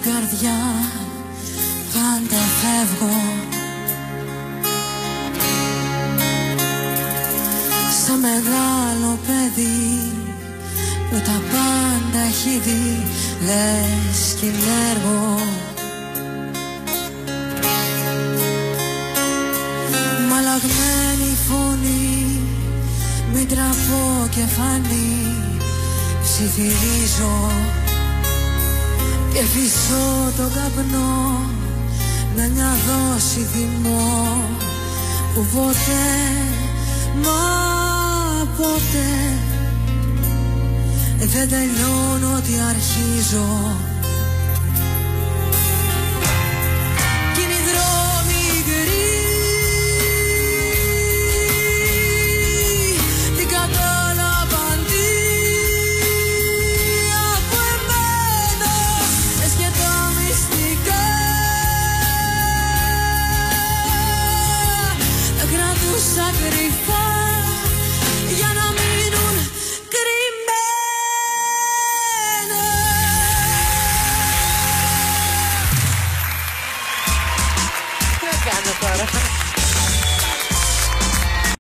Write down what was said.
την καρδιά πάντα φεύγω. Σαν μεγάλο παιδί που τα πάντα έχει δει, λες κι είναι έργο. Μαλαγμένη φωνή, μην τραβώ κεφαλή, ψιθυρίζω και φυσώ τον καπνό με μια δόση θυμό που ποτέ, μα ποτέ δεν τελειώνω ότι αρχίζω. Κι είναι οι δρόμοι γκρι, την κατάλαβαν τι από εμένα, λες και τα μυστικά τα κρατούσα κρυφά.